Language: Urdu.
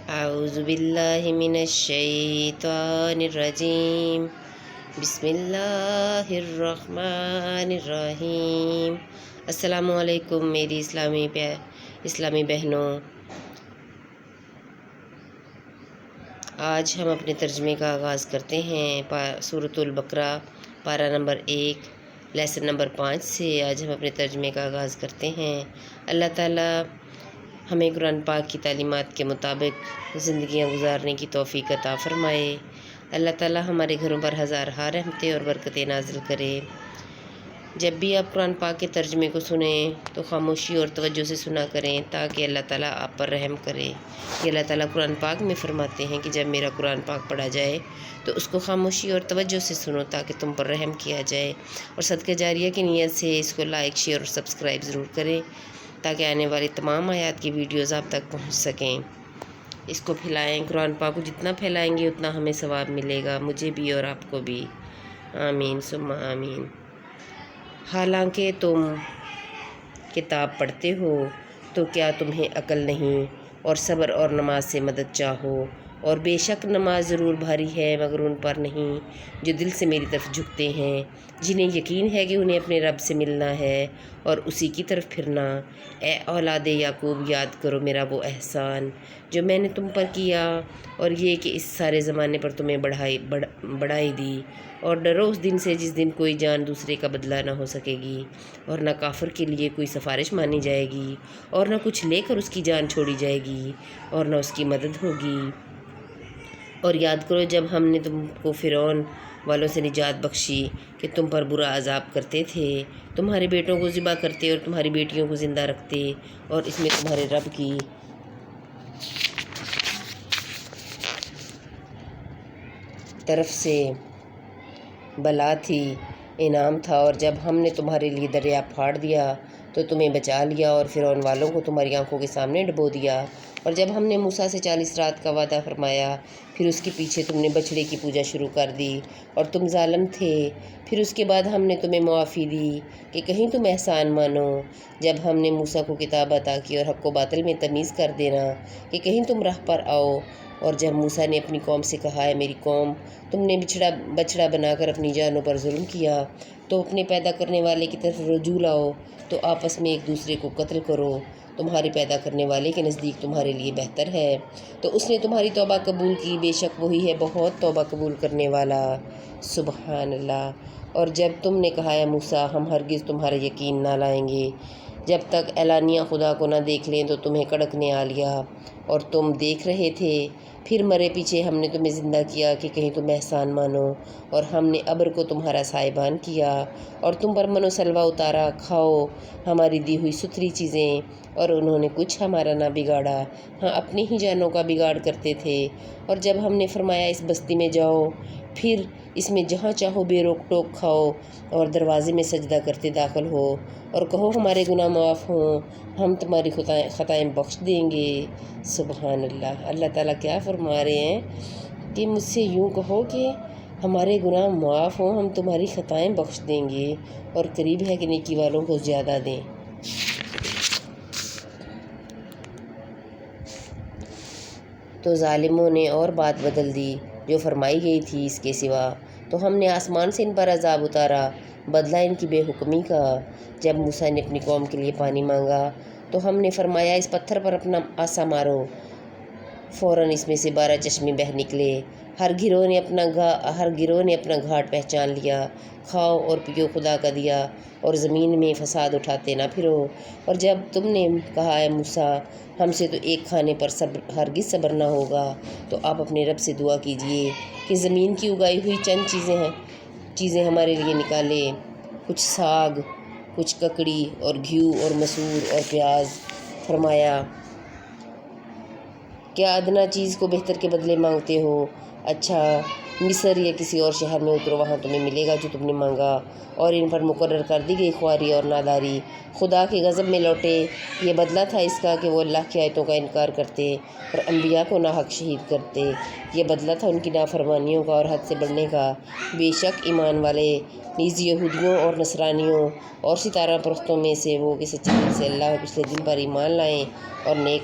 اعوذ باللہ من الشیطان الرجیم بسم اللہ الرحمن الرحیم۔ السلام علیکم میری اسلامی بہنوں، آج ہم اپنے ترجمے کا آغاز کرتے ہیں سورۃ البقرہ پارہ نمبر 1 لیسن نمبر 5 سے۔ آج ہم اپنے ترجمے کا آغاز کرتے ہیں۔ اللہ تعالیٰ ہمیں قرآن پاک کی تعلیمات کے مطابق زندگیاں گزارنے کی توفیق عطا فرمائے۔ اللہ تعالیٰ ہمارے گھروں پر ہزارہا رحمتیں اور برکتیں نازل کرے۔ جب بھی آپ قرآن پاک کے ترجمے کو سنیں تو خاموشی اور توجہ سے سنا کریں تاکہ اللہ تعالیٰ آپ پر رحم کرے۔ کہ اللہ تعالیٰ قرآن پاک میں فرماتے ہیں کہ جب میرا قرآن پاک پڑھا جائے تو اس کو خاموشی اور توجہ سے سنو تاکہ تم پر رحم کیا جائے، اور صدقہ جاریہ کی نیت سے اس کو لائک، شیئر اور سبسکرائب ضرور کریں تاکہ آنے والی تمام آیات کی ویڈیوز آپ تک پہنچ سکیں۔ اس کو پھیلائیں، قرآن پاک کو جتنا پھیلائیں گے اتنا ہمیں ثواب ملے گا، مجھے بھی اور آپ کو بھی۔ آمین ثم آمین۔ حالانکہ تم کتاب پڑھتے ہو تو کیا تمہیں عقل نہیں، اور صبر اور نماز سے مدد چاہو، اور بے شک نماز ضرور بھاری ہے مگر ان پر نہیں جو دل سے میری طرف جھکتے ہیں، جنہیں یقین ہے کہ انہیں اپنے رب سے ملنا ہے اور اسی کی طرف پھرنا۔ اے اولاد یعقوب، یاد کرو میرا وہ احسان جو میں نے تم پر کیا، اور یہ کہ اس سارے زمانے پر تمہیں بڑھائی دی، اور ڈرو اس دن سے جس دن کوئی جان دوسرے کا بدلہ نہ ہو سکے گی، اور نہ کافر کے لیے کوئی سفارش مانی جائے گی، اور نہ کچھ لے کر اس کی جان چھوڑی جائے گی، اور نہ اس کی مدد ہوگی۔ اور یاد کرو جب ہم نے تم کو فرعون والوں سے نجات بخشی کہ تم پر برا عذاب کرتے تھے، تمہارے بیٹوں کو ذبح کرتے اور تمہاری بیٹیوں کو زندہ رکھتے، اور اس میں تمہارے رب کی طرف سے بلا تھی، انعام تھا۔ اور جب ہم نے تمہارے لیے دریا پھاڑ دیا تو تمہیں بچا لیا، اور فرعون والوں کو تمہاری آنکھوں کے سامنے ڈبو دیا۔ اور جب ہم نے موسیٰ سے 40 رات کا وعدہ فرمایا، پھر اس کے پیچھے تم نے بچڑے کی پوجا شروع کر دی اور تم ظالم تھے، پھر اس کے بعد ہم نے تمہیں معافی دی کہ کہیں تم احسان مانو۔ جب ہم نے موسیٰ کو کتاب عطا کی اور حق و باطل میں تمیز کر دینا کہ کہیں تم راہ پر آؤ، اور جب موسیٰ نے اپنی قوم سے کہا، ہے میری قوم، تم نے بچڑا بنا کر اپنی جانوں پر ظلم کیا، تو اپنے پیدا کرنے والے کی طرف رجوع لاؤ، تو آپس میں ایک دوسرے کو قتل کرو، تمہارے پیدا کرنے والے کے نزدیک تمہارے لیے بہتر ہے۔ تو اس نے تمہاری توبہ قبول کی، بے شک وہی ہے بہت توبہ قبول کرنے والا۔ سبحان اللہ۔ اور جب تم نے کہا، ہے موسیٰ، ہم ہرگز تمہارا یقین نہ لائیں گے جب تک اعلانیہ خدا کو نہ دیکھ لیں، تو تمہیں کڑکنے آ لیا اور تم دیکھ رہے تھے، پھر مرے پیچھے ہم نے تمہیں زندہ کیا کہ کہیں تم احسان مانو، اور ہم نے ابر کو تمہارا سائبان کیا اور تم پر من و سلوہ اتارا، کھاؤ ہماری دی ہوئی ستھری چیزیں، اور انہوں نے کچھ ہمارا نہ بگاڑا، ہاں اپنی ہی جانوں کا بگاڑ کرتے تھے۔ اور جب ہم نے فرمایا اس بستی میں جاؤ، پھر اس میں جہاں چاہو بے روک ٹوک کھاؤ، اور دروازے میں سجدہ کرتے داخل ہو، اور کہو ہمارے گناہ معاف ہوں، ہم تمہاری خطائیں بخش دیں گے۔ سبحان اللہ۔ اللہ تعالیٰ کیا فرما رہے ہیں کہ مجھ سے یوں کہو کہ ہمارے گناہ معاف ہوں، ہم تمہاری خطائیں بخش دیں گے، اور قریب ہے کہ نیکی والوں کو زیادہ دیں۔ تو ظالموں نے اور بات بدل دی جو فرمائی گئی تھی اس کے سوا، تو ہم نے آسمان سے ان پر عذاب اتارا بدلہ ان کی بے حکمی کا۔ جب موسیٰ نے اپنی قوم کے لیے پانی مانگا تو ہم نے فرمایا اس پتھر پر اپنا عصا مارو، فوراً اس میں سے 12 چشمے بہہ نکلے۔ ہر گروہ نے اپنا گھاٹ پہچان لیا، کھاؤ اور پیو خدا کا دیا، اور زمین میں فساد اٹھاتے نہ پھرو۔ اور جب تم نے کہا، ہے موسیٰ، ہم سے تو ایک کھانے پر ہرگز صبر نہ ہوگا، تو آپ اپنے رب سے دعا کیجئے کہ زمین کی اگائی ہوئی چند چیزیں ہمارے لیے نکالے، کچھ ساگ، کچھ ککڑی اور گھیو اور مسور اور پیاز۔ فرمایا، کیا ادنیٰ چیز کو بہتر کے بدلے مانگتے ہو؟ اچھا، مصر یا کسی اور شہر میں اترو، وہاں تمہیں ملے گا جو تم نے مانگا۔ اور ان پر مقرر کر دی گئی خواری اور ناداری، خدا کے غضب میں لوٹے۔ یہ بدلہ تھا اس کا کہ وہ اللہ کی آیتوں کا انکار کرتے اور انبیاء کو ناحق شہید کرتے۔ یہ بدلہ تھا ان کی نافرمانیوں کا اور حد سے بڑھنے کا۔ بے شک ایمان والے نیز یہودیوں اور نصرانیوں اور ستارہ پرستوں میں سے وہ کہ سچے دل سے اللہ اور پچھلے دن پر ایمان لائیں اور نیک